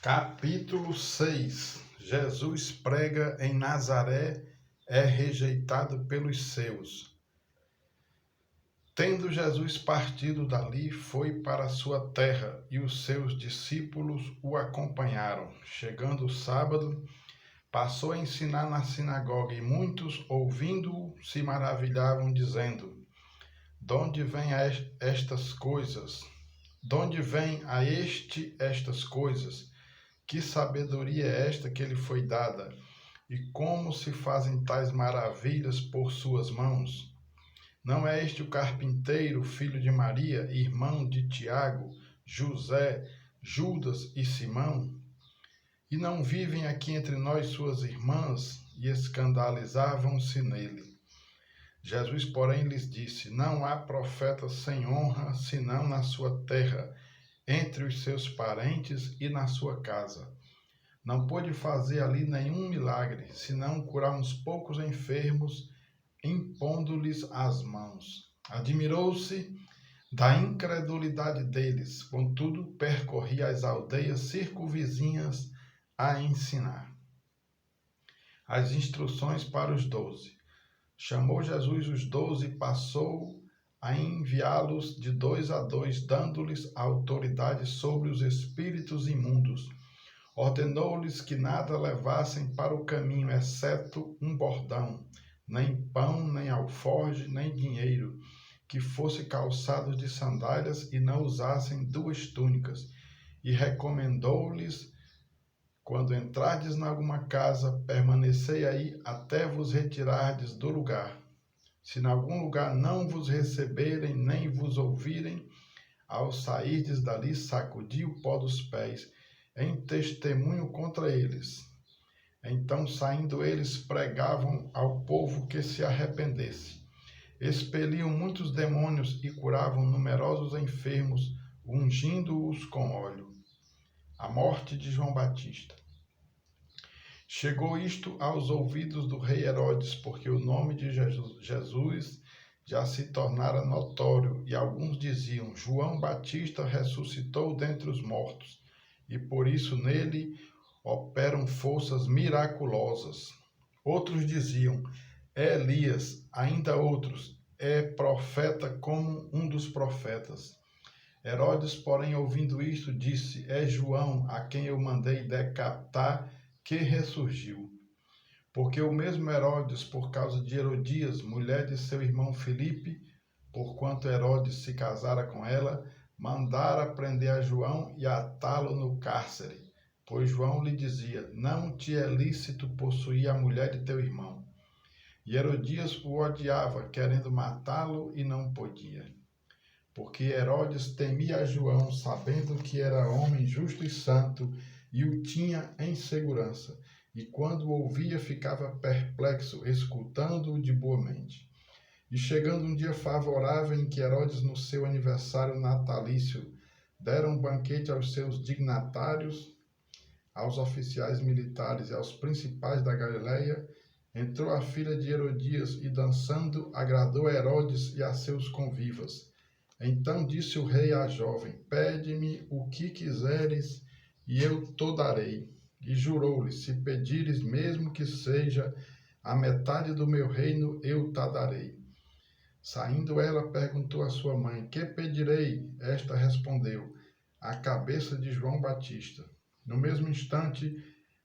Capítulo 6. Jesus prega em Nazaré, é rejeitado pelos seus. Tendo Jesus partido dali, foi para sua terra, e os seus discípulos o acompanharam. Chegando o sábado, passou a ensinar na sinagoga, e muitos, ouvindo-o, se maravilhavam, dizendo: De onde vêm estas coisas? De onde vêm a este estas coisas? Que sabedoria é esta que lhe foi dada? E como se fazem tais maravilhas por suas mãos? Não é este o carpinteiro, filho de Maria, irmão de Tiago, José, Judas e Simão? E não vivem aqui entre nós suas irmãs? E escandalizavam-se nele. Jesus, porém, lhes disse: Não há profeta sem honra, senão na sua terra, entre os seus parentes e na sua casa. Não pôde fazer ali nenhum milagre, senão curar uns poucos enfermos, impondo-lhes as mãos. Admirou-se da incredulidade deles, contudo percorria as aldeias circunvizinhas a ensinar. As instruções para os 12. Chamou Jesus os 12 e passou a enviá-los de 2 a 2, dando-lhes autoridade sobre os espíritos imundos. Ordenou-lhes que nada levassem para o caminho, exceto um bordão, nem pão, nem alforje, nem dinheiro, que fosse calçado de sandálias, e não usassem 2 túnicas. E recomendou-lhes: quando entrardes em alguma casa, permanecei aí até vos retirardes do lugar. Se em algum lugar não vos receberem, nem vos ouvirem, ao sairdes dali, sacudi o pó dos pés, em testemunho contra eles. Então, saindo eles, pregavam ao povo que se arrependesse. Expeliam muitos demônios e curavam numerosos enfermos, ungindo-os com óleo. A morte de João Batista. Chegou isto aos ouvidos do rei Herodes, porque o nome de Jesus já se tornara notório, e alguns diziam: João Batista ressuscitou dentre os mortos, e por isso nele operam forças miraculosas. Outros diziam: é Elias. Ainda outros: é profeta como um dos profetas. Herodes, porém, ouvindo isto, disse: é João, a quem eu mandei decapitar, que ressurgiu. Porque o mesmo Herodes, por causa de Herodias, mulher de seu irmão Filipe, porquanto Herodes se casara com ela, mandara prender a João e atá-lo no cárcere. Pois João lhe dizia: não te é lícito possuir a mulher de teu irmão. E Herodias o odiava, querendo matá-lo, e não podia. Porque Herodes temia a João, sabendo que era homem justo e santo, e o tinha em segurança. E quando o ouvia, ficava perplexo, escutando-o de boa mente. E chegando um dia favorável em que Herodes, no seu aniversário natalício, dera um banquete aos seus dignatários, aos oficiais militares e aos principais da Galileia, entrou a filha de Herodias e, dançando, agradou a Herodes e a seus convivas. Então disse o rei à jovem: pede-me o que quiseres, e eu te darei. E jurou-lhe: se pedires, mesmo que seja a metade do meu reino, eu te darei. Saindo ela, perguntou à sua mãe: que pedirei? Esta respondeu: a cabeça de João Batista. No mesmo instante,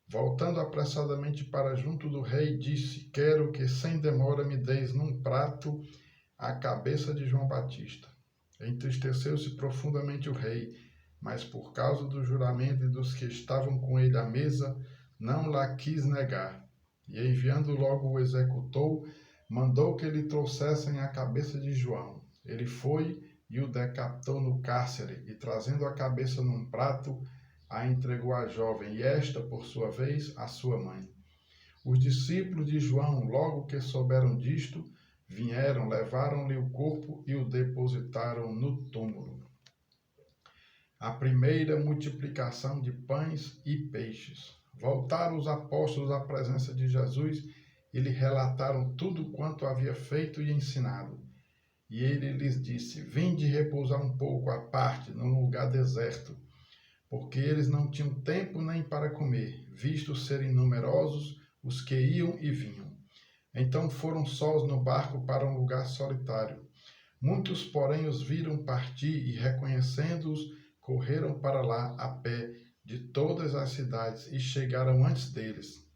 voltando apressadamente para junto do rei, disse: quero que sem demora me deis num prato a cabeça de João Batista. Entristeceu-se profundamente o rei, mas por causa do juramento e dos que estavam com ele à mesa, não lá quis negar. E enviando logo o executor, mandou que lhe trouxessem a cabeça de João. Ele foi e o decapitou no cárcere, e trazendo a cabeça num prato, a entregou à jovem, e esta, por sua vez, à sua mãe. Os discípulos de João, logo que souberam disto, vieram, levaram-lhe o corpo e o depositaram no túmulo. A primeira multiplicação de pães e peixes. Voltaram os apóstolos à presença de Jesus e lhe relataram tudo quanto havia feito e ensinado. E ele lhes disse: vinde repousar um pouco à parte, num lugar deserto, porque eles não tinham tempo nem para comer, visto serem numerosos os que iam e vinham. Então foram sós no barco para um lugar solitário. Muitos, porém, os viram partir e, reconhecendo-os, correram para lá a pé de todas as cidades e chegaram antes deles.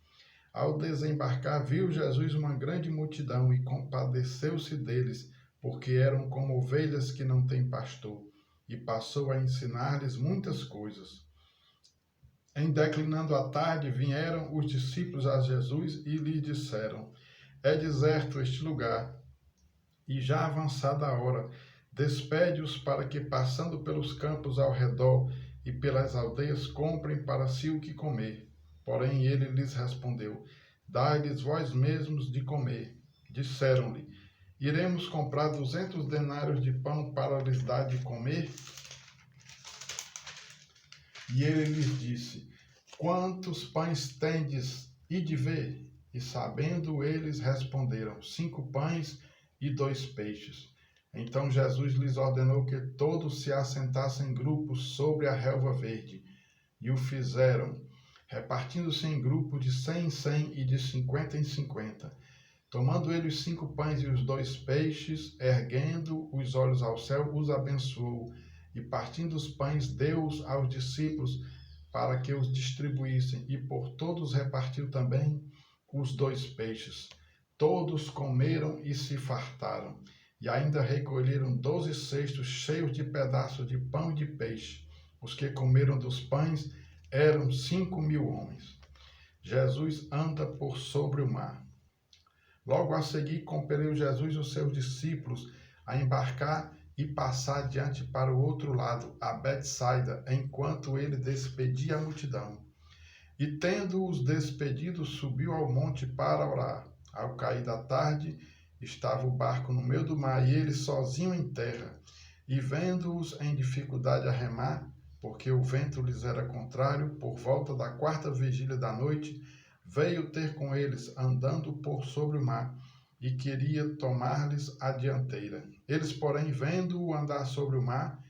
Ao desembarcar, viu Jesus uma grande multidão e compadeceu-se deles, porque eram como ovelhas que não têm pastor, e passou a ensinar-lhes muitas coisas. Em declinando a tarde, vieram os discípulos a Jesus e lhe disseram: É deserto este lugar, e já avançada a hora, despede-os para que, passando pelos campos ao redor e pelas aldeias, comprem para si o que comer. Porém ele lhes respondeu: Dai-lhes vós mesmos de comer. Disseram-lhe: Iremos comprar 200 denários de pão para lhes dar de comer? E ele lhes disse: Quantos pães tendes? Ide ver. E sabendo eles, responderam: 5 pães e 2 peixes. Então Jesus lhes ordenou que todos se assentassem em grupos sobre a relva verde. E o fizeram, repartindo-se em grupos de 100 em 100 e de 50 em 50. Tomando ele os 5 pães e os 2 peixes, erguendo os olhos ao céu, os abençoou, e partindo os pães, deu-os aos discípulos para que os distribuíssem, e por todos repartiu também os 2 peixes. Todos comeram e se fartaram, e ainda recolheram 12 cestos cheios de pedaços de pão e de peixe. Os que comeram dos pães eram 5.000 homens. Jesus anda por sobre o mar. Logo a seguir, compeliu Jesus os seus discípulos a embarcar e passar adiante para o outro lado, a Betsaida, enquanto ele despedia a multidão. E tendo-os despedido, subiu ao monte para orar. Ao cair da tarde, estava o barco no meio do mar e ele sozinho em terra. E vendo-os em dificuldade a remar, porque o vento lhes era contrário, por volta da 4ª vigília da noite, veio ter com eles, andando por sobre o mar, e queria tomar-lhes a dianteira. Eles, porém, vendo-o andar sobre o mar,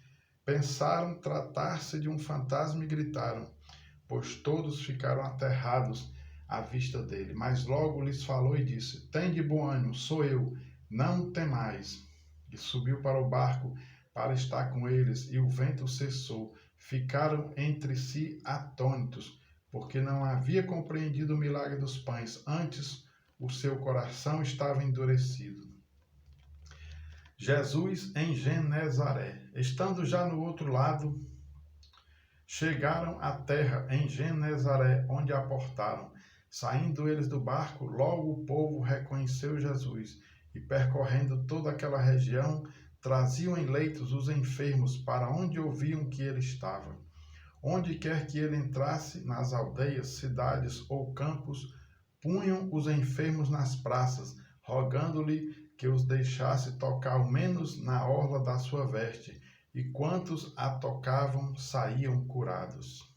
pensaram tratar-se de um fantasma e gritaram, pois todos ficaram aterrados à vista dele. Mas logo lhes falou e disse: Tende bom ânimo, sou eu, não temais. E subiu para o barco para estar com eles, e o vento cessou. Ficaram entre si atônitos, porque não havia compreendido o milagre dos pães, antes o seu coração estava endurecido. Jesus em Genezaré. Estando já no outro lado, chegaram à terra em Genezaré, onde aportaram. Saindo eles do barco, logo o povo reconheceu Jesus, e percorrendo toda aquela região, traziam em leitos os enfermos para onde ouviam que ele estava. Onde quer que ele entrasse, nas aldeias, cidades ou campos, punham os enfermos nas praças, rogando-lhe que os deixasse tocar ao menos na orla da sua veste, e quantos a tocavam saíam curados.